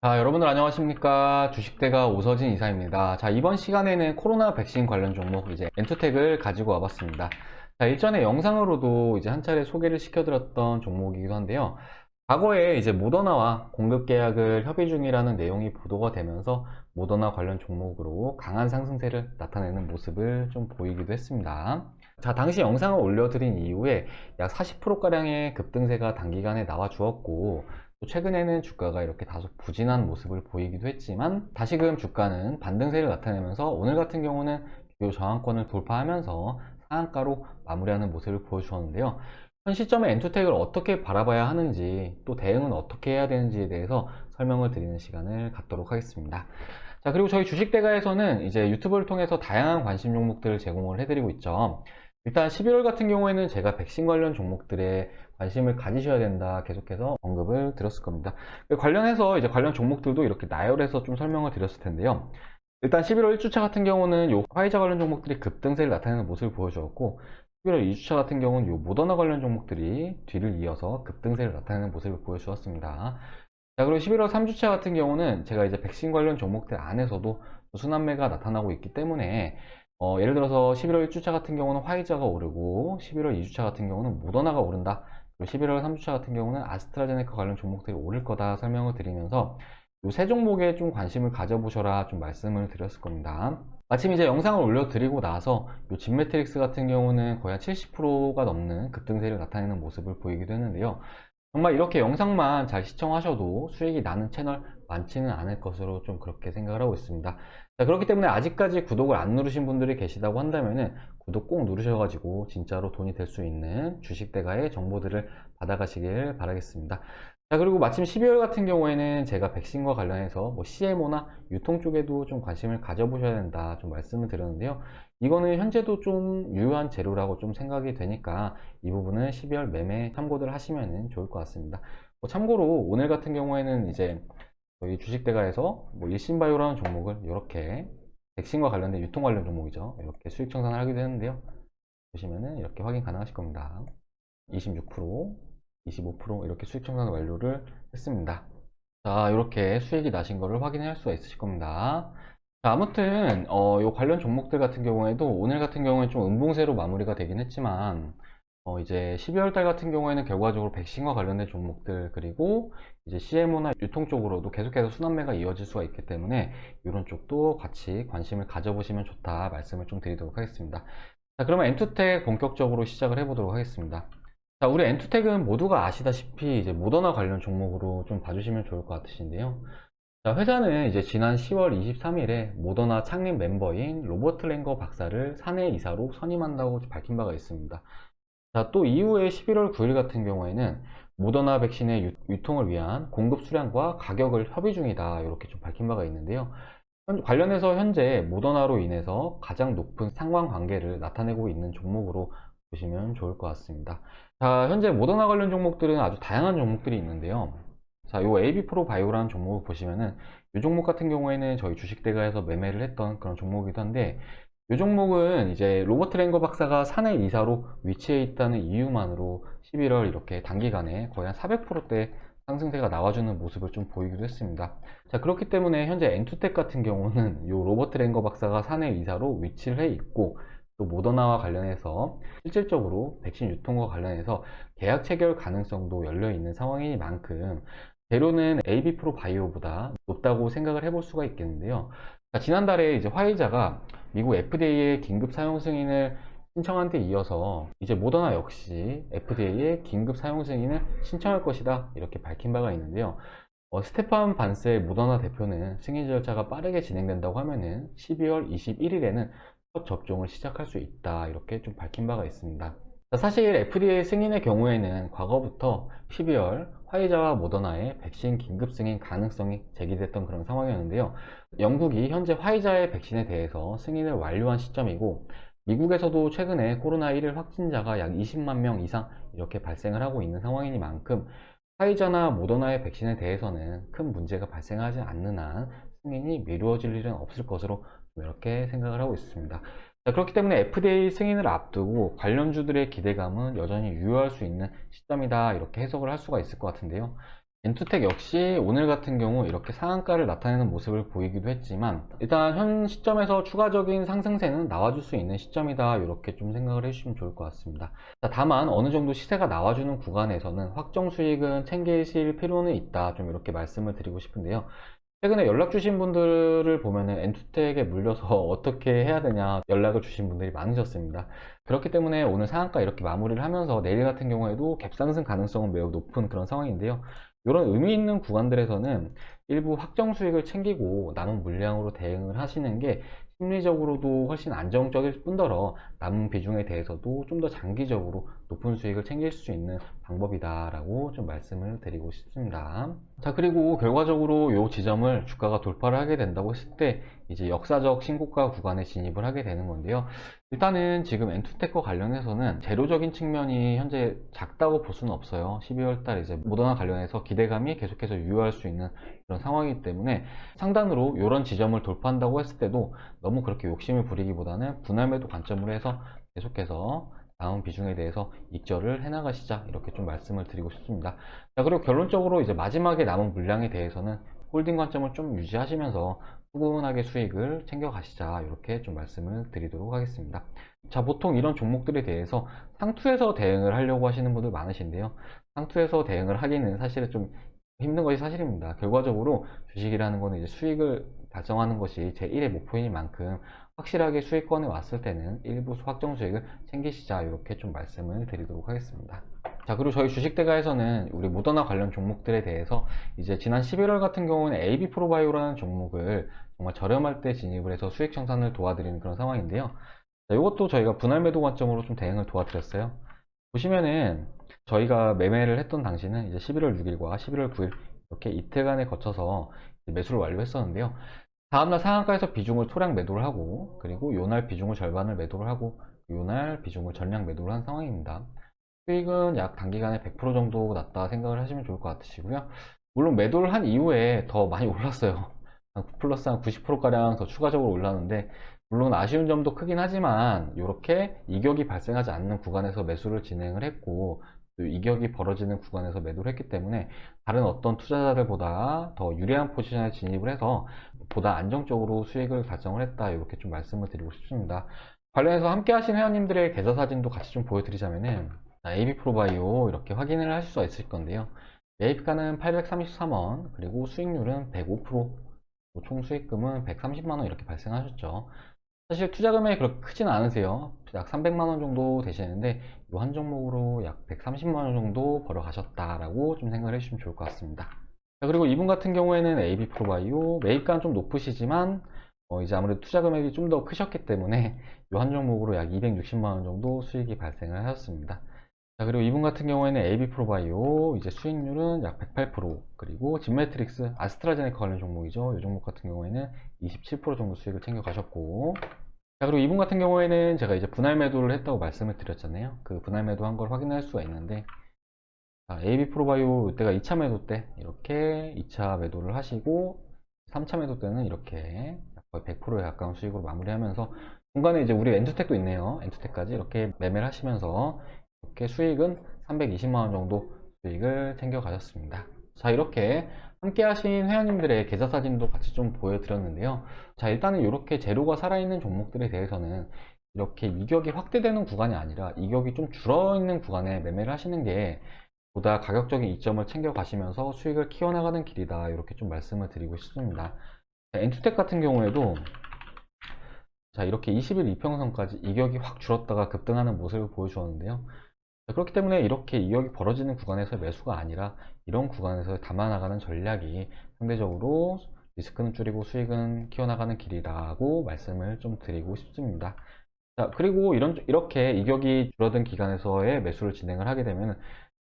자, 여러분들 안녕하십니까. 주식대가 오서진 이사입니다. 자, 이번 시간에는 코로나 백신 관련 종목 이제 엔투텍을 가지고 와봤습니다. 자, 일전에 영상으로도 이제 한 차례 소개를 시켜드렸던 종목이기도 한데요. 과거에 이제 모더나와 공급 계약을 협의 중이라는 내용이 보도가 되면서 모더나 관련 종목으로 강한 상승세를 나타내는 모습을 좀 보이기도 했습니다. 자, 당시 영상을 올려드린 이후에 약 40%가량의 급등세가 단기간에 나와 주었고, 또 최근에는 주가가 이렇게 다소 부진한 모습을 보이기도 했지만 다시금 주가는 반등세를 나타내면서 오늘 같은 경우는 기교 저항권을 돌파하면서 상한가로 마무리하는 모습을 보여주었는데요. 현 시점에 엔투텍을 어떻게 바라봐야 하는지 또 대응은 어떻게 해야 되는지에 대해서 설명을 드리는 시간을 갖도록 하겠습니다. 자, 그리고 저희 주식대가에서는 이제 유튜브를 통해서 다양한 관심 종목들을 제공을 해드리고 있죠. 일단 11월 같은 경우에는 제가 백신 관련 종목들에 관심을 가지셔야 된다 계속해서 언급을 드렸을 겁니다. 관련해서 이제 관련 종목들도 이렇게 나열해서 좀 설명을 드렸을 텐데요. 일단 11월 1주차 같은 경우는 요 화이자 관련 종목들이 급등세를 나타내는 모습을 보여주었고, 11월 2주차 같은 경우는 요 모더나 관련 종목들이 뒤를 이어서 급등세를 나타내는 모습을 보여주었습니다. 자, 그리고 11월 3주차 같은 경우는 제가 이제 백신 관련 종목들 안에서도 순환매가 나타나고 있기 때문에 예를 들어서 11월 1주차 같은 경우는 화이자가 오르고 11월 2주차 같은 경우는 모더나가 오른다. 그리고 11월 3주차 같은 경우는 아스트라제네카 관련 종목들이 오를 거다 설명을 드리면서 이 세 종목에 좀 관심을 가져보셔라 좀 말씀을 드렸을 겁니다. 마침 이제 영상을 올려드리고 나서 이 진매트릭스 같은 경우는 거의 한 70%가 넘는 급등세를 나타내는 모습을 보이기도 했는데요. 정말 이렇게 영상만 잘 시청하셔도 수익이 나는 채널 많지는 않을 것으로 좀 그렇게 생각을 하고 있습니다. 자, 그렇기 때문에 아직까지 구독을 안 누르신 분들이 계시다고 한다면은 구독 꼭 누르셔가지고 진짜로 돈이 될 수 있는 주식대가의 정보들을 받아가시길 바라겠습니다. 자, 그리고 마침 12월 같은 경우에는 제가 백신과 관련해서 뭐 CMO나 유통 쪽에도 좀 관심을 가져보셔야 된다 좀 말씀을 드렸는데요. 이거는 현재도 좀 유효한 재료라고 좀 생각이 되니까 이 부분은 12월 매매 참고들 하시면 좋을 것 같습니다. 뭐 참고로 오늘 같은 경우에는 이제 저희 주식대가에서 뭐 일신바이오라는 종목을 이렇게 백신과 관련된 유통 관련 종목이죠. 이렇게 수익 청산을 하기도 했는데요. 보시면은 이렇게 확인 가능하실 겁니다. 26%, 25% 이렇게 수익 청산 완료를 했습니다. 자, 이렇게 수익이 나신 거를 확인할 수가 있으실 겁니다. 자, 아무튼 요 관련 종목들 같은 경우에도 오늘 같은 경우에 좀 음봉세로 마무리가 되긴 했지만 이제 12월 달 같은 경우에는 결과적으로 백신과 관련된 종목들 그리고 이제 CMO나 유통 쪽으로도 계속해서 순환매가 이어질 수가 있기 때문에 이런 쪽도 같이 관심을 가져보시면 좋다 말씀을 좀 드리도록 하겠습니다. 자, 그러면 엔투텍 본격적으로 시작을 해보도록 하겠습니다. 자, 우리 엔투텍은 모두가 아시다시피 이제 모더나 관련 종목으로 좀 봐주시면 좋을 것 같으신데요. 자, 회사는 이제 지난 10월 23일에 모더나 창립 멤버인 로버트 랭거 박사를 사내 이사로 선임한다고 밝힌 바가 있습니다. 자, 또 이후에 11월 9일 같은 경우에는 모더나 백신의 유통을 위한 공급 수량과 가격을 협의 중이다 이렇게 좀 밝힌 바가 있는데요. 관련해서 현재 모더나로 인해서 가장 높은 상관관계를 나타내고 있는 종목으로 보시면 좋을 것 같습니다. 자, 현재 모더나 관련 종목들은 아주 다양한 종목들이 있는데요. 자, 요 AB 프로 바이오라는 종목을 보시면은 이 종목 같은 경우에는 저희 주식대가에서 매매를 했던 그런 종목이기도 한데 이 종목은 이제 로버트 랭거 박사가 사내 이사로 위치해 있다는 이유만으로 11월 이렇게 단기간에 거의 한 400%대 상승세가 나와주는 모습을 좀 보이기도 했습니다. 자, 그렇기 때문에 현재 엔투텍 같은 경우는 이 로버트 랭거 박사가 사내 이사로 위치를 해 있고 또 모더나와 관련해서 실질적으로 백신 유통과 관련해서 계약 체결 가능성도 열려 있는 상황인 만큼 재료는 AB 프로 바이오보다 높다고 생각을 해볼 수가 있겠는데요. 자, 지난달에 이제 화이자가 미국 FDA의 긴급 사용 승인을 신청한 데 이어서 이제 모더나 역시 FDA의 긴급 사용 승인을 신청할 것이다 이렇게 밝힌 바가 있는데요. 스테판 반셀 모더나 대표는 승인 절차가 빠르게 진행된다고 하면은 12월 21일에는 첫 접종을 시작할 수 있다 이렇게 좀 밝힌 바가 있습니다. 사실 FDA 승인의 경우에는 과거부터 12월 화이자와 모더나의 백신 긴급 승인 가능성이 제기됐던 그런 상황이었는데요. 영국이 현재 화이자의 백신에 대해서 승인을 완료한 시점이고 미국에서도 최근에 코로나19 확진자가 약 20만 명 이상 이렇게 발생을 하고 있는 상황이니만큼 화이자나 모더나의 백신에 대해서는 큰 문제가 발생하지 않는 한 승인이 미루어질 일은 없을 것으로 이렇게 생각을 하고 있습니다. 자, 그렇기 때문에 FDA 승인을 앞두고 관련주들의 기대감은 여전히 유효할 수 있는 시점이다 이렇게 해석을 할 수가 있을 것 같은데요. 엔투텍 역시 오늘 같은 경우 이렇게 상한가를 나타내는 모습을 보이기도 했지만 일단 현 시점에서 추가적인 상승세는 나와줄 수 있는 시점이다, 이렇게 좀 생각을 해주시면 좋을 것 같습니다. 다만 어느 정도 시세가 나와주는 구간에서는 확정 수익은 챙기실 필요는 있다, 좀 이렇게 말씀을 드리고 싶은데요. 최근에 연락 주신 분들을 보면은 엔투텍에 물려서 어떻게 해야 되냐 연락을 주신 분들이 많으셨습니다. 그렇기 때문에 오늘 상한가 이렇게 마무리를 하면서 내일 같은 경우에도 갭상승 가능성은 매우 높은 그런 상황인데요. 이런 의미 있는 구간들에서는 일부 확정 수익을 챙기고 남은 물량으로 대응을 하시는 게 심리적으로도 훨씬 안정적일 뿐더러 남은 비중에 대해서도 좀 더 장기적으로 높은 수익을 챙길 수 있는 방법이다라고 좀 말씀을 드리고 싶습니다. 자, 그리고 결과적으로 이 지점을 주가가 돌파를 하게 된다고 했을 때 이제 역사적 신고가 구간에 진입을 하게 되는 건데요. 일단은 지금 엔투텍과 관련해서는 재료적인 측면이 현재 작다고 볼 수는 없어요. 12월 달 이제 모더나 관련해서 기대감이 계속해서 유효할 수 있는 그런 상황이기 때문에 상단으로 이런 지점을 돌파한다고 했을 때도 너무 그렇게 욕심을 부리기보다는 분할 매도 관점으로 해서 계속해서 다음 비중에 대해서 익절을 해나가시자, 이렇게 좀 말씀을 드리고 싶습니다. 자, 그리고 결론적으로 이제 마지막에 남은 물량에 대해서는 홀딩 관점을 좀 유지하시면서 꾸준하게 수익을 챙겨 가시자, 이렇게 좀 말씀을 드리도록 하겠습니다. 자, 보통 이런 종목들에 대해서 상투에서 대응을 하려고 하시는 분들 많으신데요. 상투에서 대응을 하기는 사실은 좀 힘든 것이 사실입니다. 결과적으로 주식이라는 거는 이제 수익을 달성하는 것이 제 1의 목표인 만큼 확실하게 수익권에 왔을 때는 일부 확정 수익을 챙기시자, 이렇게 좀 말씀을 드리도록 하겠습니다. 자, 그리고 저희 주식대가에서는 우리 모더나 관련 종목들에 대해서 이제 지난 11월 같은 경우는 AB 프로바이오라는 종목을 정말 저렴할 때 진입을 해서 수익 청산을 도와드리는 그런 상황인데요. 자, 이것도 저희가 분할 매도 관점으로 좀 대응을 도와드렸어요. 보시면은 저희가 매매를 했던 당시는 이제 11월 6일과 11월 9일 이렇게 이틀간에 거쳐서 매수를 완료했었는데요. 다음날 상한가에서 비중을 소량 매도를 하고, 그리고 요날 비중을 절반을 매도를 하고, 요날 비중을 전량 매도를 한 상황입니다. 수익은 약 단기간에 100% 정도 났다 생각을 하시면 좋을 것 같으시고요. 물론 매도를 한 이후에 더 많이 올랐어요. 플러스 한 90%가량 더 추가적으로 올랐는데, 물론 아쉬운 점도 크긴 하지만 이렇게 이격이 발생하지 않는 구간에서 매수를 진행을 했고, 또 이격이 벌어지는 구간에서 매도를 했기 때문에 다른 어떤 투자자들보다 더 유리한 포지션에 진입을 해서 보다 안정적으로 수익을 달성을 했다, 이렇게 좀 말씀을 드리고 싶습니다. 관련해서 함께 하신 회원님들의 계좌 사진도 같이 좀 보여드리자면은, AB 프로바이오 이렇게 확인을 하실 수가 있을 건데요. 매입가는 833원, 그리고 수익률은 105%, 총 수익금은 130만원 이렇게 발생하셨죠. 사실 투자 금액이 그렇게 크지는 않으세요. 약 300만원 정도 되시는데 이 한 종목으로 약 130만원 정도 벌어 가셨다라고 좀 생각을 해주시면 좋을 것 같습니다. 자, 그리고 이분 같은 경우에는 AB 프로바이오 매입가는 좀 높으시지만 이제 아무래도 투자 금액이 좀 더 크셨기 때문에 이 한 종목으로 약 260만원 정도 수익이 발생을 하였습니다. 자, 그리고 이분 같은 경우에는 AB 프로바이오 이제 수익률은 약 108%, 그리고 진매트릭스 아스트라제네카 관련 종목이죠. 이 종목 같은 경우에는 27% 정도 수익을 챙겨 가셨고, 자, 그리고 이분 같은 경우에는 제가 이제 분할 매도를 했다고 말씀을 드렸잖아요. 그 분할 매도 한 걸 확인할 수가 있는데, 자, AB 프로바이오 이때가 2차 매도 때 이렇게 2차 매도를 하시고 3차 매도 때는 이렇게 거의 100%에 가까운 수익으로 마무리하면서 중간에 이제 우리 엔투텍도 있네요. 엔투텍까지 이렇게 매매를 하시면서 이렇게 수익은 320만원 정도 수익을 챙겨 가셨습니다. 자, 이렇게 함께 하신 회원님들의 계좌 사진도 같이 좀 보여드렸는데요. 자, 일단은 이렇게 재료가 살아있는 종목들에 대해서는 이렇게 이격이 확대되는 구간이 아니라 이격이 좀 줄어있는 구간에 매매를 하시는 게 보다 가격적인 이점을 챙겨 가시면서 수익을 키워나가는 길이다, 이렇게 좀 말씀을 드리고 싶습니다. 엔투텍 같은 경우에도 자, 이렇게 20일 이평선까지 이격이 확 줄었다가 급등하는 모습을 보여주었는데요. 그렇기 때문에 이렇게 이격이 벌어지는 구간에서 매수가 아니라 이런 구간에서 담아나가는 전략이 상대적으로 리스크는 줄이고 수익은 키워나가는 길이라고 말씀을 좀 드리고 싶습니다. 자, 그리고 이렇게 이격이 줄어든 기간에서의 매수를 진행을 하게 되면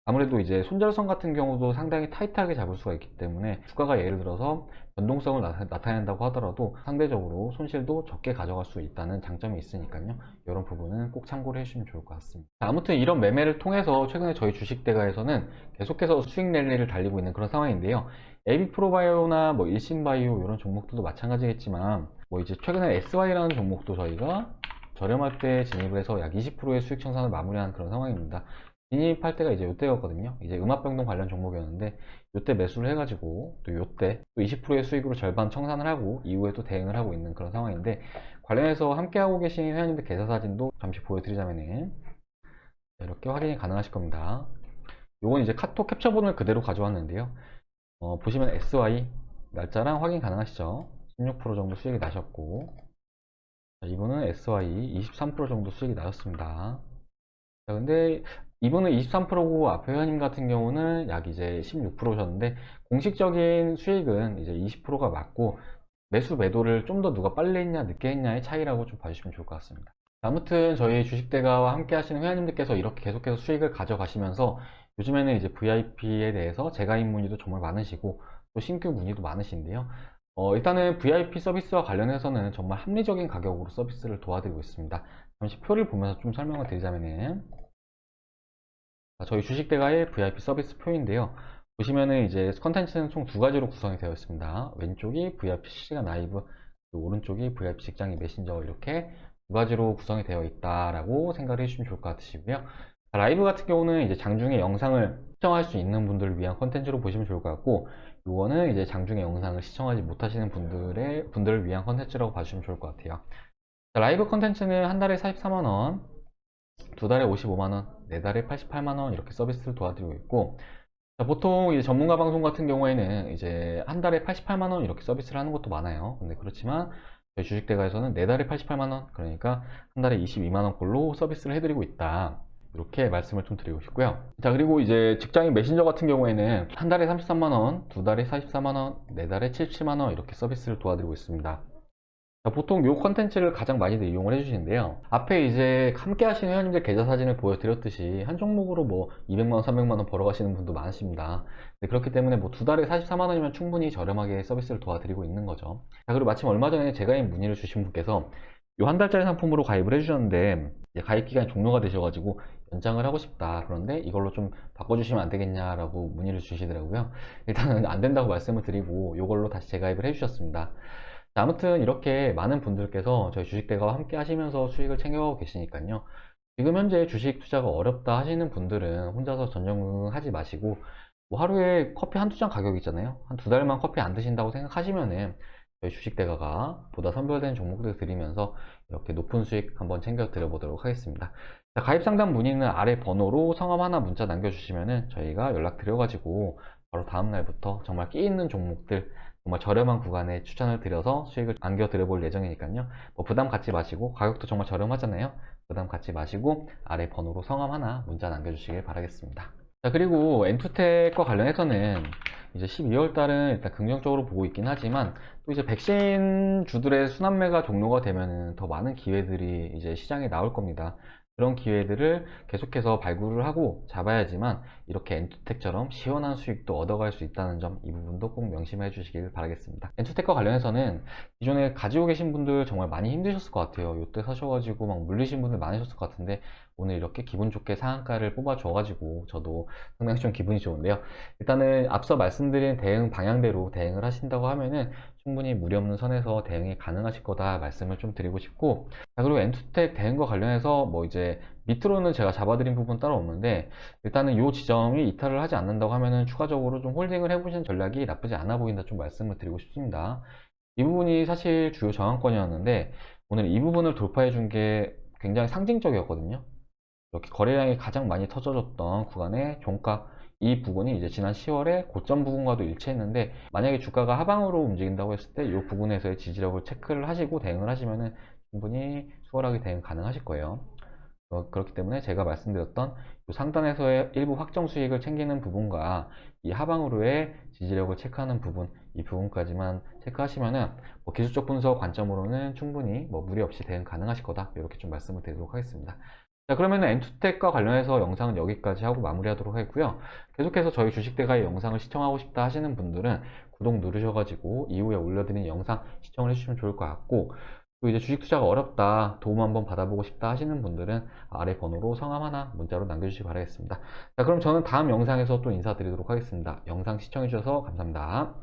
아무래도 이제 손절선 같은 경우도 상당히 타이트하게 잡을 수가 있기 때문에 주가가 예를 들어서 변동성을 나타낸다고 하더라도 상대적으로 손실도 적게 가져갈 수 있다는 장점이 있으니까요. 이런 부분은 꼭 참고를 해주시면 좋을 것 같습니다. 자, 아무튼 이런 매매를 통해서 최근에 저희 주식대가에서는 계속해서 수익 랠리를 달리고 있는 그런 상황인데요. AB 프로바이오나 뭐 일신바이오 이런 종목들도 마찬가지겠지만 뭐 이제 최근에 SY라는 종목도 저희가 저렴할 때 진입을 해서 약 20%의 수익 청산을 마무리한 그런 상황입니다. 진입할 때가 이제 요때였거든요. 이제 음압병동 관련 종목이었는데 요때 매수를 해가지고 또 요때 또 20%의 수익으로 절반 청산을 하고 이후에 또 대응을 하고 있는 그런 상황인데, 관련해서 함께하고 계신 회원님들 계좌 사진도 잠시 보여드리자면은 이렇게 확인이 가능하실 겁니다. 요건 이제 카톡 캡처본을 그대로 가져왔는데요. 보시면 SY 날짜랑 확인 가능하시죠? 16% 정도 수익이 나셨고, 자, 이분은 SY 23% 정도 수익이 나셨습니다. 자, 근데 이분은 23%고 앞에 회원님 같은 경우는 약 이제 16%셨는데, 공식적인 수익은 이제 20%가 맞고, 매수 매도를 좀 더 누가 빨리 했냐 늦게 했냐의 차이라고 좀 봐주시면 좋을 것 같습니다. 아무튼 저희 주식대가와 함께 하시는 회원님들께서 이렇게 계속해서 수익을 가져가시면서 요즘에는 이제 VIP에 대해서 재가입 문의도 정말 많으시고 또 신규 문의도 많으신데요. 일단은 VIP 서비스와 관련해서는 정말 합리적인 가격으로 서비스를 도와드리고 있습니다. 잠시 표를 보면서 좀 설명을 드리자면은, 저희 주식대가의 VIP 서비스 표인데요. 보시면은 이제 컨텐츠는 총 두 가지로 구성이 되어 있습니다. 왼쪽이 VIP 실시간 라이브, 그리고 오른쪽이 VIP 직장인 메신저, 이렇게 두 가지로 구성이 되어 있다라고 생각을 해주시면 좋을 것 같으시고요. 라이브 같은 경우는 이제 장중에 영상을 시청할 수 있는 분들을 위한 컨텐츠로 보시면 좋을 것 같고, 요거는 이제 장중에 영상을 시청하지 못하시는 분들을 위한 컨텐츠라고 봐주시면 좋을 것 같아요. 라이브 컨텐츠는 한 달에 44만원, 두 달에 55만원, 네 달에 88만원 이렇게 서비스를 도와드리고 있고, 자, 보통 이제 전문가 방송 같은 경우에는 이제 한 달에 88만원 이렇게 서비스를 하는 것도 많아요. 근데 그렇지만 저희 주식대가에서는 네 달에 88만원, 그러니까 한 달에 22만원 꼴로 서비스를 해드리고 있다, 이렇게 말씀을 좀 드리고 싶고요. 자, 그리고 이제 직장인 메신저 같은 경우에는 한 달에 33만원, 두 달에 44만원, 네 달에 77만원 이렇게 서비스를 도와드리고 있습니다. 자, 보통 요 컨텐츠를 가장 많이들 이용을 해주시는데요. 앞에 이제 함께 하시는 회원님들 계좌 사진을 보여드렸듯이 한 종목으로 뭐 200만원, 300만원 벌어가시는 분도 많으십니다. 네, 그렇기 때문에 뭐 두 달에 44만원이면 충분히 저렴하게 서비스를 도와드리고 있는 거죠. 자, 그리고 마침 얼마 전에 재가입 문의를 주신 분께서 요 한 달짜리 상품으로 가입을 해주셨는데, 이제 가입 기간이 종료가 되셔가지고 연장을 하고 싶다, 그런데 이걸로 좀 바꿔주시면 안 되겠냐라고 문의를 주시더라고요. 일단은 안 된다고 말씀을 드리고 요걸로 다시 재가입을 해주셨습니다. 자, 아무튼 이렇게 많은 분들께서 저희 주식대가와 함께 하시면서 수익을 챙겨가고 계시니까요. 지금 현재 주식 투자가 어렵다 하시는 분들은 혼자서 전전긍긍하지 마시고, 뭐 하루에 커피 한두 잔 가격 있잖아요. 한 두 달만 커피 안 드신다고 생각하시면은 저희 주식대가가 보다 선별된 종목들 드리면서 이렇게 높은 수익 한번 챙겨 드려보도록 하겠습니다. 자, 가입 상담 문의는 아래 번호로 성함 하나 문자 남겨주시면은 저희가 연락 드려가지고 바로 다음날부터 정말 끼 있는 종목들, 정말 저렴한 구간에 추천을 드려서 수익을 안겨 드려볼 예정이니까요. 뭐 부담 갖지 마시고, 가격도 정말 저렴하잖아요. 부담 갖지 마시고 아래 번호로 성함 하나 문자 남겨주시길 바라겠습니다. 자, 그리고 엔투텍과 관련해서는 이제 12월 달은 일단 긍정적으로 보고 있긴 하지만, 또 이제 백신 주들의 순환매가 종료가 되면은 더 많은 기회들이 이제 시장에 나올 겁니다. 그런 기회들을 계속해서 발굴을 하고 잡아야지만 이렇게 엔투텍처럼 시원한 수익도 얻어갈 수 있다는 점, 이 부분도 꼭 명심해 주시길 바라겠습니다. 엔투텍과 관련해서는 기존에 가지고 계신 분들 정말 많이 힘드셨을 것 같아요. 요때 사셔가지고 막 물리신 분들 많으셨을 것 같은데, 오늘 이렇게 기분 좋게 상한가를 뽑아 줘가지고 저도 상당히 좀 기분이 좋은데요. 일단은 앞서 말씀드린 대응 방향대로 대응을 하신다고 하면은 충분히 무리 없는 선에서 대응이 가능하실 거다 말씀을 좀 드리고 싶고, 자, 그리고 엔투텍 대응과 관련해서 뭐 이제 밑으로는 제가 잡아드린 부분 따로 없는데, 일단은 이 지점이 이탈을 하지 않는다고 하면은 추가적으로 좀 홀딩을 해보시는 전략이 나쁘지 않아 보인다 좀 말씀을 드리고 싶습니다. 이 부분이 사실 주요 저항권이었는데 오늘 이 부분을 돌파해 준 게 굉장히 상징적이었거든요. 이렇게 거래량이 가장 많이 터져줬던 구간의 종가, 이 부분이 이제 지난 10월에 고점 부분과도 일치했는데, 만약에 주가가 하방으로 움직인다고 했을 때 이 부분에서의 지지력을 체크를 하시고 대응을 하시면은 충분히 수월하게 대응 가능하실 거예요. 그렇기 때문에 제가 말씀드렸던 이 상단에서의 일부 확정 수익을 챙기는 부분과 이 하방으로의 지지력을 체크하는 부분, 이 부분까지만 체크하시면은 뭐 기술적 분석 관점으로는 충분히 뭐 무리 없이 대응 가능하실 거다, 이렇게 좀 말씀을 드리도록 하겠습니다. 자, 그러면 엔투텍과 관련해서 영상은 여기까지 하고 마무리하도록 하겠고요. 계속해서 저희 주식대가의 영상을 시청하고 싶다 하시는 분들은 구독 누르셔가지고 이후에 올려드린 영상 시청을 해주시면 좋을 것 같고, 또 이제 주식 투자가 어렵다, 도움 한번 받아보고 싶다 하시는 분들은 아래 번호로 성함 하나 문자로 남겨주시기 바라겠습니다. 자, 그럼 저는 다음 영상에서 또 인사드리도록 하겠습니다. 영상 시청해주셔서 감사합니다.